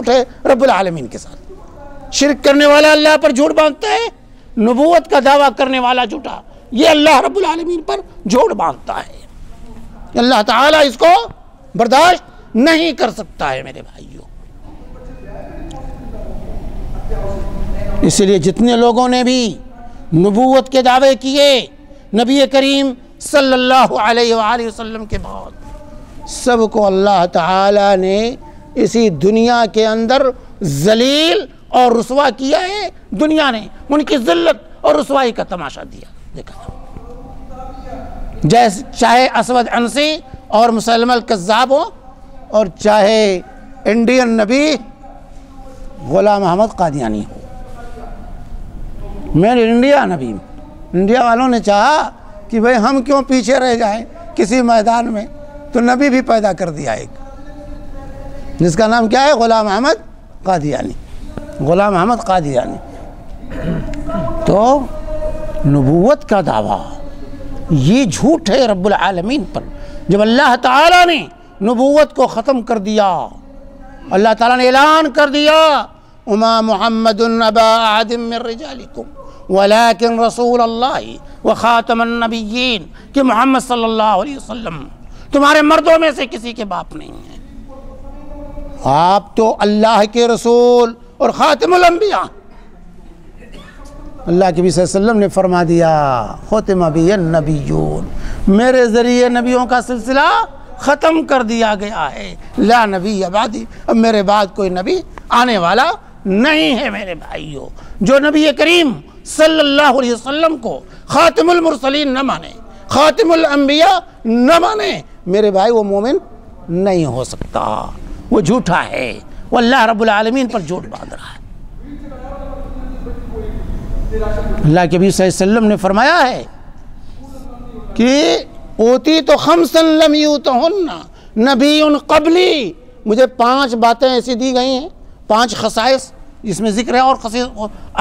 جھوٹ ہے رب العالمین کے ساتھ۔ شرک کرنے والا اللہ پر جھوٹ باندھتا ہے، نبوت کا دعویٰ کرنے والا جھوٹا یہ اللہ رب العالمین پر جھوٹ باندھتا ہے۔ اللہ تعالیٰ اس کو برداشت نہیں کر سکتا ہے میرے بھائیوں۔ اس لیے جتنے لوگوں نے بھی نبوت کے دعوے کیے نبی کریم صلی اللہ علیہ وآلہ وسلم کے بعد، سب کو اللہ تعالیٰ نے اسی دنیا کے اندر ذلیل اور رسوا کیا ہے۔ دنیا نے ان کی ذلت اور رسوائی کا تماشا دیا دیکھا، جیسے چاہے اسود عنسی اور مسلمہ الکذاب ہو، اور چاہے انڈین نبی غلام احمد قادیانی ہو۔ میں انڈیا نبی، انڈیا والوں نے چاہا کہ بھئی ہم کیوں پیچھے رہ جائیں کسی میدان میں، تو نبی بھی پیدا کر دیا ایک، جس کا نام کیا ہے؟ غلام احمد قادیانی، غلام احمد قادیانی۔ تو نبوت کا دعویٰ یہ جھوٹ ہے رب العالمین پر۔ جب اللہ تعالیٰ نے نبوت کو ختم کر دیا، اللہ تعالیٰ نے اعلان کر دیا وما محمد ابا احد من رجالکم ولکن رسول اللہ وخاتم النبیین، کہ محمد صلی اللہ علیہ وسلم تمہارے مردوں میں سے کسی کے باپ نہیں ہیں، آپ تو اللہ کے رسول اور خاتم الانبیاء۔ اللہ کے نبی صلی اللہ علیہ وسلم نے فرما دیا ختم بی النبیون، میرے ذریعے نبیوں کا سلسلہ ختم کر دیا گیا ہے، لا نبی بعدی، اب میرے بعد کوئی نبی آنے والا نہیں ہے میرے بھائیوں۔ جو نبی کریم صلی اللہ علیہ وسلم کو خاتم المرسلین نہ مانے، خاتم الانبیاء نہ مانے، میرے بھائی وہ مومن نہیں ہو سکتا، وہ جھوٹا ہے، وہ اللہ رب العالمین پر جھوٹ باندھ رہا ہے۔ اللہ کے نبی صلی اللہ علیہ وسلم نے فرمایا ہے کہ اوتی تو خمسن لم یوتہن نبی قبلی، مجھے 5 باتیں ایسی دی گئی ہیں، 5 خصائص، جس میں ذکر ہے اور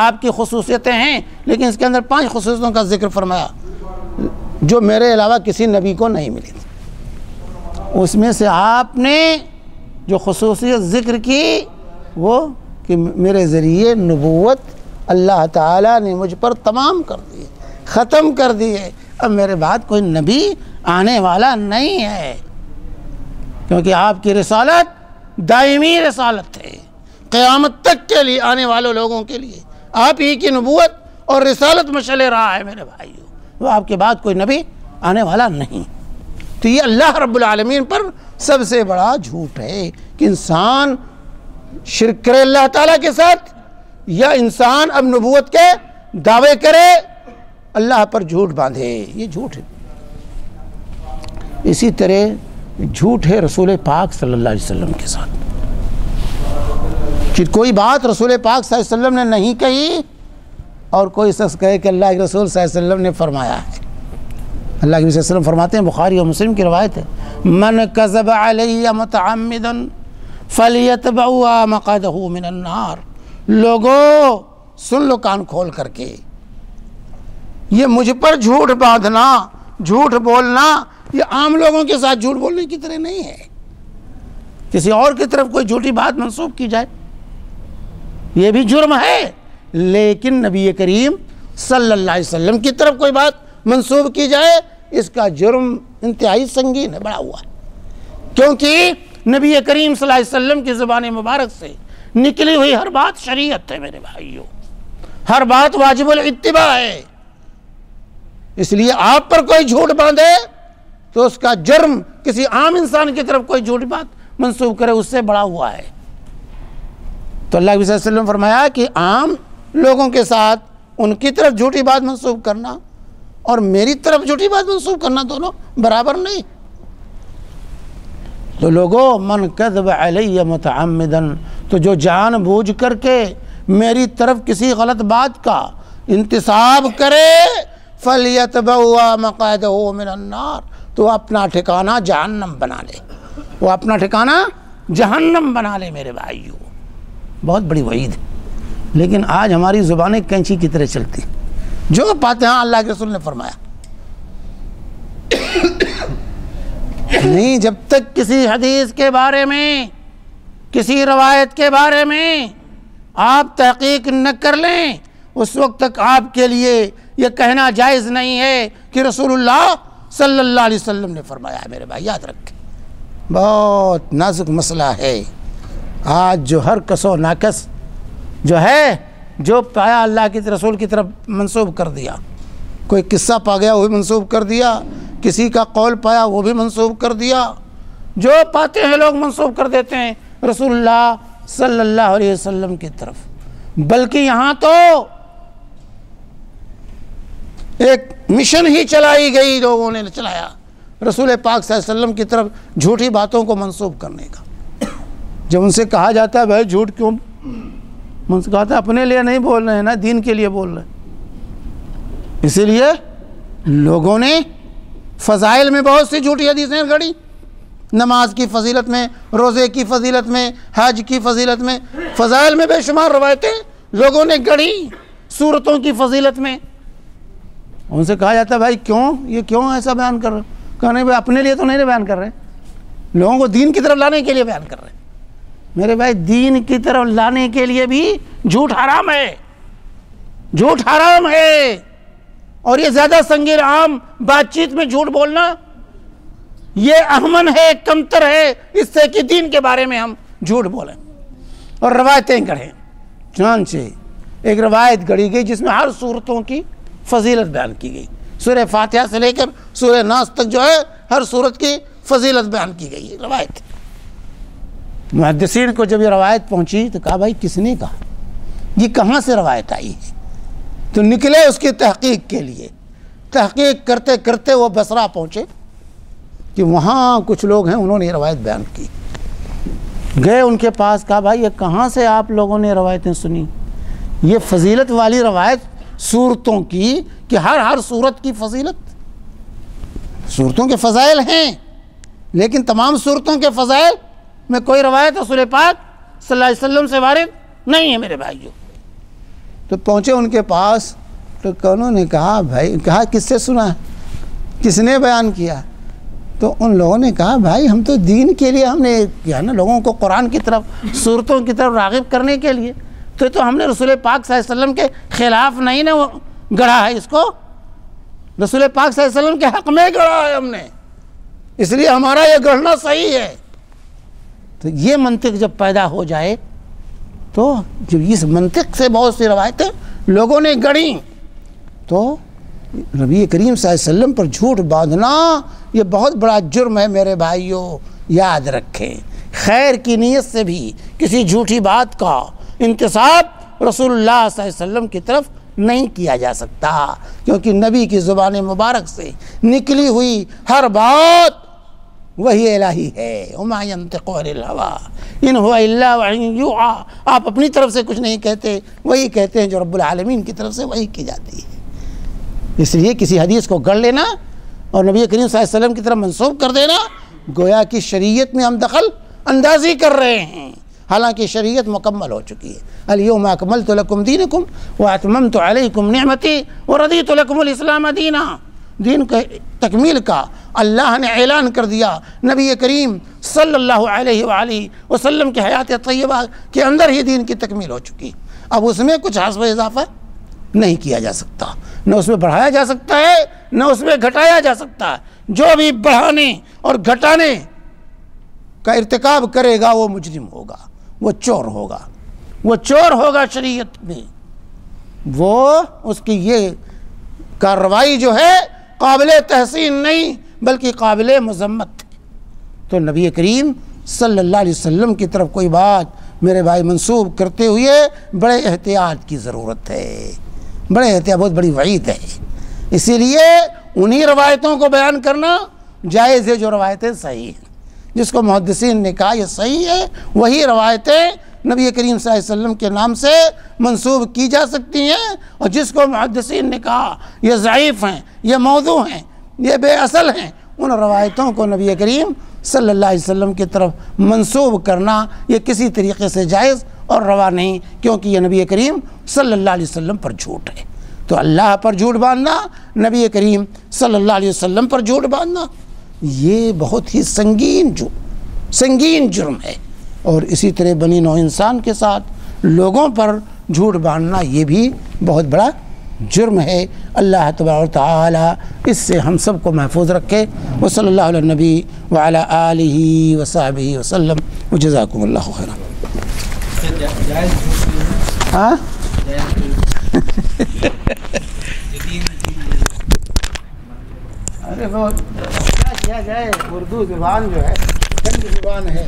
آپ کی خصوصیتیں ہیں، لیکن اس کے اندر 5 خصوصیتوں کا ذکر فرمایا جو میرے علاوہ کسی نبی کو نہیں ملی تھی۔ اس میں سے آپ نے جو خصوصیت ذکر کی وہ کہ میرے ذریعے نبوت اللہ تعالیٰ نے مجھ پر تمام کر دی، ختم کر دی ہے، اب میرے بعد کوئی نبی آنے والا نہیں ہے، کیونکہ آپ کی رسالت دائمی رسالت ہے، قیامت تک کے لیے آنے والے لوگوں کے لیے آپ ہی کی نبوت اور رسالت مشعل راہ ہے میرے بھائیوں، وہ آپ کے بعد کوئی نبی آنے والا نہیں۔ تو یہ اللہ رب العالمین پر سب سے بڑا جھوٹ ہے کہ انسان شرک کرے اللہ تعالیٰ کے ساتھ، یا انسان اب نبوت کے دعوے کرے اللہ پر جھوٹ باندھے، یہ جھوٹ ہے۔ اسی طرح جھوٹ ہے رسول پاک صلی اللہ علیہ وسلم کے ساتھ، کہ کوئی بات رسول پاک صلی اللہ علیہ وسلم نے نہیں کہی اور کوئی شخص کہے کہ اللہ کے رسول صلی اللہ علیہ وسلم نے فرمایا ہے۔ اللہ کے نبی صلی اللہ علیہ وسلم فرماتے ہیں، بخاری اور مسلم کی روایت ہے، من کذب علی متعمدا فلیتبوا مقعدہ من النار۔ لوگوں سن لو کان کھول کر کے، یہ مجھ پر جھوٹ باندھنا، جھوٹ بولنا، یہ عام لوگوں کے ساتھ جھوٹ بولنے کی طرح نہیں ہے، کسی اور کی طرف کوئی جھوٹی بات منسوب کی جائے یہ بھی جرم ہے، لیکن نبی کریم صلی اللہ علیہ وسلم کی طرف کوئی بات منسوب کی جائے اس کا جرم انتہائی سنگین ہے، بڑا ہوا ہے، کیونکہ نبی کریم صلی اللہ علیہ وسلم کی زبان مبارک سے نکلی ہوئی ہر بات شریعت ہے میرے بھائیوں، ہر بات واجب الاتباع ہے۔ اس لیے آپ پر کوئی جھوٹ باندھے تو اس کا جرم کسی عام انسان کی طرف کوئی جھوٹی بات منسوب کرے اس سے بڑا ہوا ہے۔ تو اللہ صلی اللہ علیہ وسلم نے فرمایا کہ عام لوگوں کے ساتھ ان کی طرف جھوٹی بات منسوب کرنا اور میری طرف جھوٹی بات منسوب کرنا دونوں برابر نہیں۔ تو لوگوں من کذب علی متعمدا، تو جو جان بوجھ کر کے میری طرف کسی غلط بات کا انتساب کرے فلیتبوا مقعدہ من النار، تو اپنا ٹھکانہ جہنم بنا لے، وہ اپنا ٹھکانہ جہنم بنا لے میرے بھائیوں۔ بہت بڑی وعید ہے، لیکن آج ہماری زبانیں کینچی کی طرح چلتی، جو پاتے ہیں اللہ کے رسول نے فرمایا نہیں، جب تک کسی حدیث کے بارے میں کسی روایت کے بارے میں آپ تحقیق نہ کر لیں اس وقت تک آپ کے لیے یہ کہنا جائز نہیں ہے کہ رسول اللہ صلی اللہ علیہ وسلم نے فرمایا ہے۔ میرے بھائی یاد رکھیں، بہت نازک مسئلہ ہے۔ آج جو ہر کس و ناقص جو ہے، جو پایا اللہ کے رسول کی طرف منسوب کر دیا، کوئی قصہ پا گیا وہ بھی منسوب کر دیا، کسی کا قول پایا وہ بھی منسوب کر دیا، جو پاتے ہیں لوگ منسوب کر دیتے ہیں رسول اللہ صلی اللہ علیہ وسلم کی طرف۔ بلکہ یہاں تو ایک مشن ہی چلائی گئی، لوگوں نے چلایا رسول پاک صلی اللہ علیہ وسلم کی طرف جھوٹی باتوں کو منسوب کرنے کا۔ جب ان سے کہا جاتا ہے بھائی جھوٹ کیوں، ان سے کہتا ہے اپنے لیے نہیں بول رہے ہیں نا، دین کے لیے بول رہے ہیں۔ اسی لیے لوگوں نے فضائل میں بہت سی جھوٹی حدیثیں گھڑی، نماز کی فضیلت میں، روزے کی فضیلت میں، حج کی فضیلت میں، فضائل میں بے شمار روایتیں لوگوں نے گھڑی، سورتوں کی فضیلت میں۔ ان سے کہا جاتا ہے بھائی کیوں، یہ کیوں ایسا بیان کر رہے ہیں؟ کہنے بھائی اپنے لیے تو نہیں بیان کر رہے، لوگوں کو دین کی طرف لانے کے لیے بیان کر رہے ہیں۔ میرے بھائی دین کی طرف لانے کے لیے بھی جھوٹ حرام ہے، جھوٹ حرام ہے، اور یہ زیادہ سنگین عام بات چیت میں جھوٹ بولنا یہ اہمن ہے، کمتر ہے اس سے کہ دین کے بارے میں ہم جھوٹ بولیں اور روایتیں گڑھیں۔ چنانچہ ایک روایت گڑھی گئی جس میں ہر صورتوں کی فضیلت بیان کی گئی، سورہ فاتحہ سے لے کر سورہ ناس تک جو ہے ہر صورت کی فضیلت بیان کی گئی روایت۔ محدثین کو جب یہ روایت پہنچی تو کہا بھائی کس نے کہا، یہ کہاں سے روایت آئی ہے؟ تو نکلے اس کی تحقیق کے لیے، تحقیق کرتے کرتے وہ بصرہ پہنچے کہ وہاں کچھ لوگ ہیں انہوں نے یہ روایت بیان کی۔ گئے ان کے پاس، کہا بھائی یہ کہاں سے آپ لوگوں نے روایتیں سنی؟ یہ فضیلت والی روایت صورتوں کی کہ ہر صورت کی فضیلت، صورتوں کے فضائل ہیں لیکن تمام صورتوں کے فضائل میں کوئی روایت رسول پاک صلی اللہ علیہ وسلم سے وارد نہیں ہے میرے بھائیو۔ تو پہنچے ان کے پاس تو انہوں نے کہا بھائی، کہا کس سے سنا ہے، کس نے بیان کیا؟ تو ان لوگوں نے کہا بھائی ہم تو دین کے لیے ہم نے کیا نا، لوگوں کو قرآن کی طرف، صورتوں کی طرف راغب کرنے کے لیے، تو ہم نے رسول پاک صلی اللہ علیہ وسلم کے خلاف نہیں نا گڑھا ہے، اس کو رسول پاک صلی اللہ علیہ وسلم کے حق میں گڑھا ہے ہم نے، اس لیے ہمارا یہ گڑھنا صحیح ہے۔ تو یہ منطق جب پیدا ہو جائے تو جب اس منطق سے بہت سی روایتیں لوگوں نے گڑھیں تو نبی کریم صلی اللہ علیہ وسلم پر جھوٹ باندھنا یہ بہت بڑا جرم ہے میرے بھائیوں، یاد رکھیں۔ خیر کی نیت سے بھی کسی جھوٹی بات کا انتساب رسول اللہ صلی اللہ علیہ وسلم کی طرف نہیں کیا جا سکتا، کیونکہ نبی کی زبان مبارک سے نکلی ہوئی ہر بات وحی الہی ہے۔ وما ينطق عن الهوى ان هو الا وحی یوحی، آپ اپنی طرف سے کچھ نہیں کہتے، وہی کہتے ہیں جو رب العالمین کی طرف سے وہی کی جاتی ہے۔ اس لیے کسی حدیث کو گڑھ لینا اور نبی کریم صلی اللہ علیہ وسلم کی طرف منسوب کر دینا گویا کہ شریعت میں ہم دخل اندازی کر رہے ہیں، حالانکہ شریعت مکمل ہو چکی ہے۔ الیوم اکملت لکم دینکم واتممت علیکم نعمتی ورضیت لکم الاسلام دینا، دین کے تکمیل کا اللہ نے اعلان کر دیا، نبی کریم صلی اللہ علیہ وآلہ وسلم کی حیات طیبہ کے اندر ہی دین کی تکمیل ہو چکی، اب اس میں کچھ حذف و اضافہ نہیں کیا جا سکتا، نہ اس میں بڑھایا جا سکتا ہے نہ اس میں گھٹایا جا سکتا ہے۔ جو بھی بڑھانے اور گھٹانے کا ارتکاب کرے گا وہ مجرم ہوگا، وہ چور ہوگا، وہ چور ہوگا شریعت میں، وہ اس کی یہ کارروائی جو ہے قابل تحسین نہیں بلکہ قابل مذمت۔ تو نبی کریم صلی اللہ علیہ وسلم کی طرف کوئی بات میرے بھائی منسوب کرتے ہوئے بڑے احتیاط کی ضرورت ہے، بڑے احتیاط، بہت بڑی وعید ہے۔ اسی لیے انہی روایتوں کو بیان کرنا جائز ہے جو روایتیں صحیح ہیں، جس کو محدثین نے کہا یہ صحیح ہے، وہی روایتیں نبی کریم صلی اللہ علیہ وسلم کے نام سے منسوب کی جا سکتی ہیں، اور جس کو محدثین نے کہا یہ ضعیف ہیں، یہ موضوع ہیں، یہ بے اصل ہیں، ان روایتوں کو نبی کریم صلی اللہ علیہ وسلم کی طرف منسوب کرنا یہ کسی طریقے سے جائز اور روا نہیں، کیونکہ یہ نبی کریم صلی اللہ علیہ وسلم پر جھوٹ ہے۔ تو اللہ پر جھوٹ باندھنا، نبی کریم صلی اللہ علیہ وسلم پر جھوٹ باندھنا، یہ بہت ہی سنگین جرم ہے، اور اسی طرح بنی نوع انسان کے ساتھ لوگوں پر جھوٹ باندھنا یہ بھی بہت بڑا جرم ہے۔ اللہ تبارک و تعالی اس سے ہم سب کو محفوظ رکھے۔ وصلی اللہ علی النبی وعلی آلہ وصحبہ وسلم وجزاکم اللہ خیرا۔ ہاں ارے وہ کیا کیا جائے، اردو زبان جو ہے گند زبان ہے۔